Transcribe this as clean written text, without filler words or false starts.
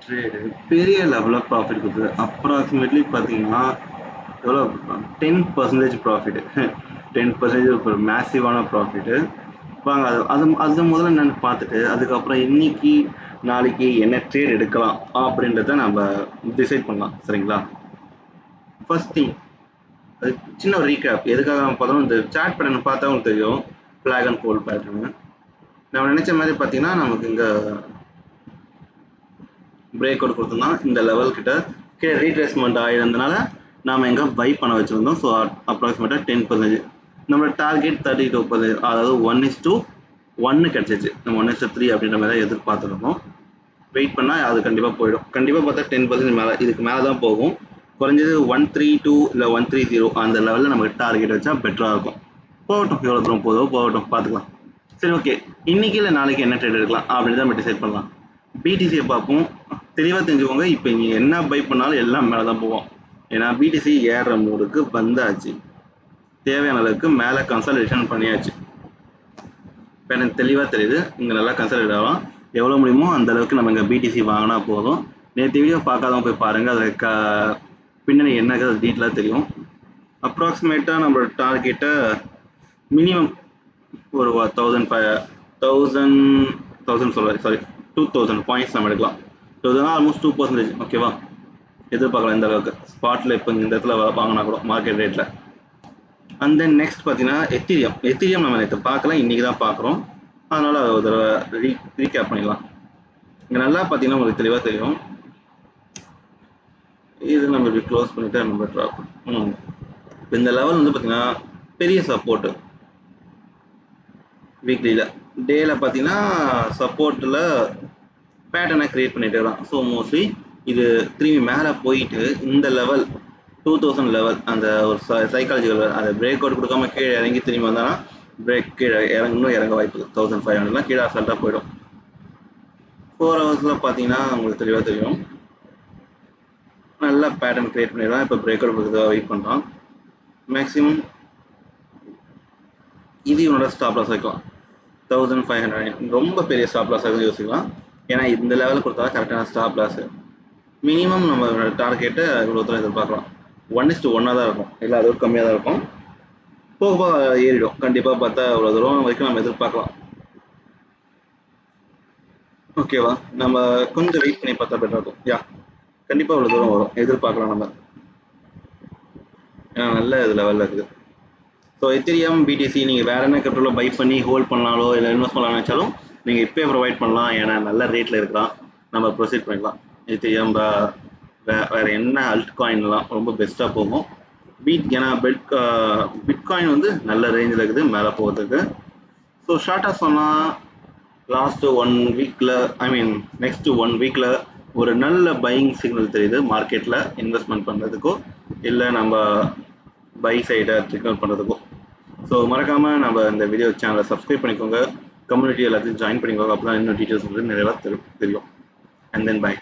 Trade பெரிய லெவலில் profit கொடுத்தது. அப்ராக்சிமேட்லி பார்த்தீங்கன்னா எவ்வளோ 10% ப்ராஃபிட்டு. 10% ஒரு மேசிவான ப்ராஃபிட்டு. வாங்க அது அது அது முதல்ல என்னென்னு பார்த்துட்டு அதுக்கப்புறம் இன்னைக்கு நாளைக்கு என்ன ட்ரேட் எடுக்கலாம் அப்படின்றத நம்ம டிசைட் பண்ணலாம். சரிங்களா? ஃபர்ஸ்ட் திங், அது சின்ன ஒரு ரீகேப். எதுக்காக நம்ம பார்த்தோம், இந்த சார்ட் பேட்டர்ன் பார்த்தா உங்களுக்கு தெரியும், ஃபிளாக் அண்ட் ஹோல்ட் பேட்டர்னு. நம்ம நினைச்ச மாதிரி பார்த்தீங்கன்னா நமக்கு இங்கே பிரேக் அவுட் கொடுத்தோம்னா இந்த லெவல் கிட்ட கீழே ரீட்ரேஸ்மெண்ட் ஆகிருந்தனால நாம் எங்கே பை பண்ண வச்சுருந்தோம். ஸோ அப்ராக்சிமேட்டாக 10%. நம்மளோட டார்கெட் 32%, அதாவது 1:1 கிடச்சிச்சு. நம்ம 1:3 அப்படின்ற மாதிரி தான் எதிர்பார்த்துருக்கோம். வெயிட் பண்ணால் அது கண்டிப்பாக போயிடும். கண்டிப்பாக பார்த்தா 10% மேலே, இதுக்கு மேலே தான் போகும். குறைஞ்சது 132 இல்லை 130 அந்த லெவலில் நமக்கு டார்கெட் வச்சா பெட்டராக இருக்கும். போகட்டும், எவ்வளோ தூரம் போதோ போகட்டும், பார்த்துக்கலாம். சரி, ஓகே, இன்னைக்கு இல்லை நாளைக்கு என்ன ட்ரேட் எடுக்கலாம் அப்படின்னு தான் நம்ம டிசைட் பண்ணலாம். பிடிசியை பார்ப்போம். தெளிவாக தெரிஞ்சுக்கோங்க, இப்போ இங்கே என்ன பை பண்ணாலும் எல்லாம் மேலே தான் போவோம். ஏன்னா பிடிசி ஏறுற மூடுக்கு வந்தாச்சு. தேவையான அளவுக்கு மேலே கன்சல்டேஷன் பண்ணியாச்சு. இப்போ எனக்கு தெளிவாக தெரியுது, இங்கே நல்லா கன்சல்டேட் ஆகலாம். எவ்வளோ முடியுமோ அந்த அளவுக்கு நம்ம இங்கே பிடிசி வாங்கினா போதும். நேற்று வீடியோ பார்க்காதவங்க போய் பாருங்கள், அது பின்னணி என்ன டீட்டெயிலாக தெரியும். அப்ராக்சிமேட்டாக நம்மளோட டார்கெட்டை மினிமம் ஒரு 2000 பாயிண்ட்ஸ் நம்ம எடுக்கலாம். 2000 ஆல்மோஸ்ட் 2%. ஓகேவா? எதிர்பார்க்கலாம் இந்த அளவுக்கு ஸ்பாட்டில் இப்போ இந்த இடத்துல வாங்கினா கூட மார்க்கெட் ரேட்டில். அண்ட் தென் நெக்ஸ்ட் பார்த்தீங்கன்னா எத்திரியம் நம்ம நேற்று பார்க்கல, இன்றைக்கி தான் பார்க்குறோம். அதனால் ஒரு தடவை ரீகேப் பண்ணிடலாம். இங்கே நல்லா பார்த்தீங்கன்னா உங்களுக்கு தெளிவாக தெரியும். இது நம்ம இப்படி க்ளோஸ் பண்ணிவிட்டு நம்ம ட்ராப். இப்போ இந்த லெவல் வந்து பார்த்தீங்கன்னா பெரிய சப்போர்ட்டு. வீக்லியில் டேயில் பார்த்தீங்கன்னா சப்போர்ட்டில் பேட்டர்னை க்ரியேட் பண்ணிட்டு தான். ஸோ மோஸ்ட்லி இது திரும்பி மேலே போயிட்டு இந்த லெவல் 2000 லெவல், அந்த ஒரு சைக்காலஜிக்கல் அதை பிரேக் அவுட் கொடுக்காம கீழே இறங்கி திரும்பி வந்தாங்கன்னா பிரேக் கீழே இறங்க வாய்ப்பு 1500 கீழே அசால்ட்டாக போயிடும். 4 ஹவர்ஸில் பார்த்தீங்கன்னா உங்களுக்கு தெளிவாக தெரியும், நல்லா பேட்டர்ன் க்ரியேட் பண்ணிடலாம். இப்போ பிரேக் அவுட் கொடுக்குறதுக்காக வெயிட் பண்ணுறான். மேக்ஸிமம் இது இவனோட ஸ்டாப் லாஸ் வைக்கலாம் 1500. ரொம்ப பெரிய ஸ்டாப் லாஸ் ஆகுது யோசிக்கலாம். ஏன்னா இந்த லெவலில் கொடுத்தா கரெக்டான ஸ்டாப் லாஸ். மினிமம் நம்ம டார்கெட்டை இவ்வளோ தூரம் எதிர்பார்க்கலாம். 1:1 தான் இருக்கும், இல்லை அது ஒரு கம்மியாக தான் இருக்கும். போக போக ஏறிடும். கண்டிப்பாக பார்த்தா இவ்வளோ தூரம் வரைக்கும் நம்ம எதிர்பார்க்கலாம். ஓகேவா? நம்ம கொஞ்சம் வெயிட் பண்ணி பார்த்தா பெட்டராக இருக்கும். கண்டிப்பாக இவ்வளோ தூரம் வரும், எதிர்பார்க்கலாம் நம்ம. ஏன்னா நல்ல இது லெவலில் இருக்குது. ஸோ எத்திரியம் பிடிசி நீங்கள் வேறு என்ன கிரிப்டோவில் பை பண்ணி ஹோல்ட் பண்ணாலோ இல்லை இன்வெஸ்ட் பண்ணலாம் நினச்சாலும் நீங்கள் இப்போயே ப்ரொவைட் பண்ணலாம். ஏன்னா நல்ல ரேட்டில் இருக்கலாம், நம்ம ப்ரொசீட் பண்ணிக்கலாம். எத்திரியம் வேறு என்ன அல்ட் காயின்லாம் ரொம்ப பெஸ்ட்டாக போகும். ஏன்னா பிட்காயின் வந்து நல்ல ரேஞ்சில் இருக்குது மேலே போகிறதுக்கு. ஸோ ஷார்ட்டாக சொன்னால் லாஸ்ட்டு 1 வீக்கில், நெக்ஸ்ட்டு 1 வீக்கில் ஒரு நல்ல பையிங் சிக்னல் தெரியுது மார்க்கெட்டில் இன்வெஸ்ட்மெண்ட் பண்ணுறதுக்கோ இல்லை நம்ம பை சைடை சிக்னல் பண்ணுறதுக்கோ. ஸோ மறக்காமல் நம்ம இந்த வீடியோ சேனலை சப்ஸ்கிரைப் பண்ணிக்கோங்க, கம்யூனிட்டி எல்லாத்தையும் ஜாயின் பண்ணிக்கோங்க. அப்போ தான் இன்னும் டீட்டெயில்ஸ் வந்து நிறையா தெரியும். And then by.